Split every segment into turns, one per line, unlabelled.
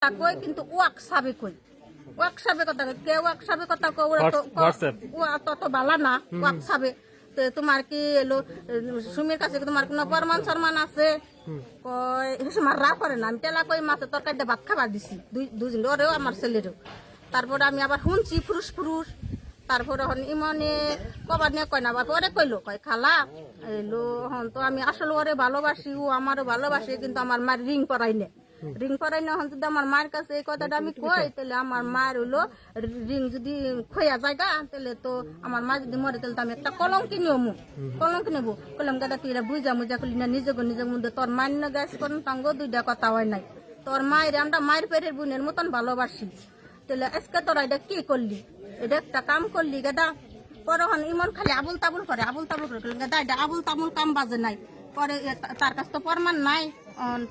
কথা কই কিন্তু ওয়াক সাবে কই ওয়াক সাবে কথা কই কে ওয়াক সাবে কথা কই ওরা তো ও তত বালা না ওয়াক সাবে তো তোমার কি এলো সুমির কাছে তোমার কোনো প্রমাণ সরমান আছে কই আমার রা করে না আমি তেলা কই মাছে তরকারি দিয়ে ভাত খাবার দিছি দুজন ওরেও আমার ছেলেরও তারপরে আমি আবার শুনছি ফুরুস ফুরুস তারপরে হন ইমনে কবার নিয়ে কয় না বাবা ওরে কইলো কয় খালা এলো হন তো আমি আসলে ওরে ভালোবাসি ও আমারও ভালোবাসি কিন্তু আমার মার রিং পরাই নে রিং পরাই না হন যদি আমার মায়ের কাছে এই কথাটা আমি কই তাহলে আমার মায়ের হইলো রিং যদি খোয়া জায়গা তাহলে তো আমার মা যদি মরে তাহলে তো আমি একটা কলঙ্কি নিয়ম কলঙ্কি নেবো কলম গাদা তুই বুঝা মুজা করলি না নিজের মধ্যে তোর মান্য গ্যাস করেন তাঙ্গ দুইটা কথা হয় নাই তোর মায়ের আমরা মায়ের পেটের বোনের মতন ভালোবাসি তাহলে আজকে তোরা এটা কি করলি এটা একটা কাম করলি গেদা পরে ইমন খালি আবুল তাবুল করে গেদা এটা আবুল তাবুল কাম বাজে নাই পরে তার কাছে তো প্রমাণ নাই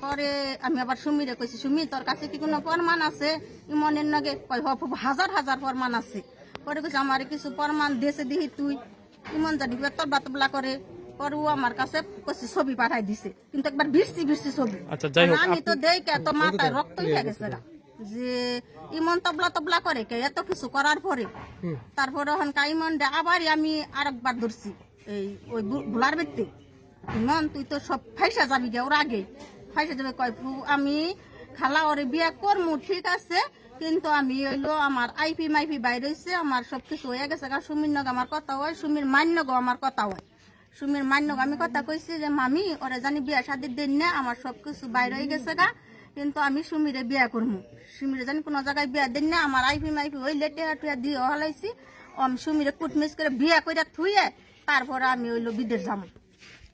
পরে আমি আবার সুমিরে কইছি সুমি তোর কাছে কি কোনো প্রমাণ আছে ইমনের নাগে হাজার হাজার প্রমাণ আছে পরে কইছি আমার কিছু প্রমাণ দেশে দিহি তুই ইমন জানি তবলা তবলা করে পরে ও আমার কাছে কইছি ছবি পাঠাই দিছে কিন্তু একবার ভিড়ছি ছবি আমি তো দেই কে তো মাথায় রক্ত উঠে গেছে গা যে ইমন তবলা করে কে এত কিছু করার পরে তারপরে ইমন আবার আমি আরেকবার ধরছি এই ওই ভোলার ব্যক্তি ইমন তুই তো সব ফাইসা যাবি গে ওর আগে ফাইসা যাবে কয় আমি খালা ওরে বিয়া করমু ঠিক আছে কিন্তু আমি হইলো আমার আইপি মাইপি বাইরে হয়েছে আমার সবকিছু হয়ে গেছে সুমির নগ আমার কথা হয় সুমির মান্য গো আমার কথা হয় সুমির মান্য আমি কথা কইছি যে মামি ওরে জানি বিয়া শাদির দিন না আমার সবকিছু বাইরে হয়ে গেছে গা কিন্তু আমি সুমিরে বিয়া করবো সুমিরে জানি কোনো জায়গায় বিয়া দিন না আমার আইপি মাইপি ওই লেটে টুয়া দিয়ে হলাইছি আমি সুমিরে কুটমিস করে বিয়া করে থুয়ে তারপরে আমি হইলো বিদেশ যাবো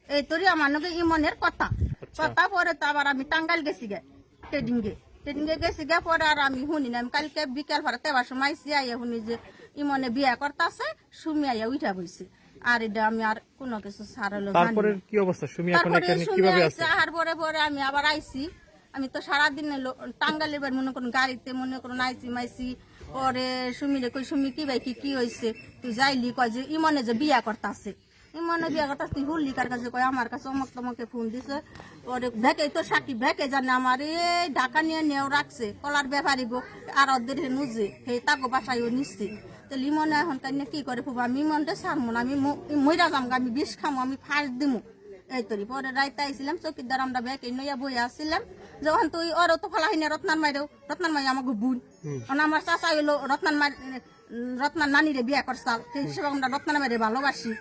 এই তোরই আমার নাকি ইমনের কথা পরে তো আবার আমি টাঙ্গাইল গেছি গে ট্রেডিং এ গেছি গে পরে আর আমি শুনি না আমি কালকে বিকাল ভাড়া তেবার সময় আইসি আইয়া শুনি যে ইমনে বিয়া করতেছে সুমি আইয়া উঠা বইছে আর এটা আমি আর কোনো কিছু সারালো
তারপরে কি অবস্থা সুমি এখন এখানে কিভাবে আছে
আর পরে আমি আবার আইছি আমি তো সারাদিন টাঙ্গাইল এবার মনে করুন গাড়িতে মনে করুন আইসি মাইসি পরে সুমিরে কই সুমি কি ভাই কি হয়েছে তুই যাইলি কয় যে ইমনে যে বিয়া করতেছে ইমনে বিয়া করতেছে তুই হুল্লি কার কাছে কয় আমার কাছে অমক তমকে ফোন দিছে পরে ভেকে তো সাকি ভেকে জানে আমার এই ঢাকা নিয়েও রাখছে কলার ব্যাপারী গো আর ওদের নুজে সেই তাকে বাসায়ও নিচ্ছে তো লিমনে এখন কাইনে কি করে খুব আমি ইমনটা সারমো না আমি মইরা যামগা আমি বিষ খামো আমি ফার্স্ট দিমু এই তরি পরে রাইতে আইছিলাম চৌকিদার আমরা ব্যাগ এই নইয়া বই আসছিলাম যখন তুই ওরও তো ফেলা হইনি রত্নার মাই আমাকে বুন আমার চাচা হইলো রত্নার নানিরে বিয়া করছাল সেই হিসেবে আমরা রত্নার মাইরে ভালোবাসি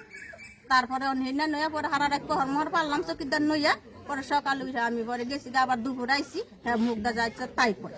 তারপরে হেনা নইয়া পরে হারা রাখ হরমর পারলাম চৌকিদার নইয়া পরে সকাল উঠে আমি পরে গেছি আবার দুপুর আইসি হ্যাঁ মুখটা যাইছে তাই পরে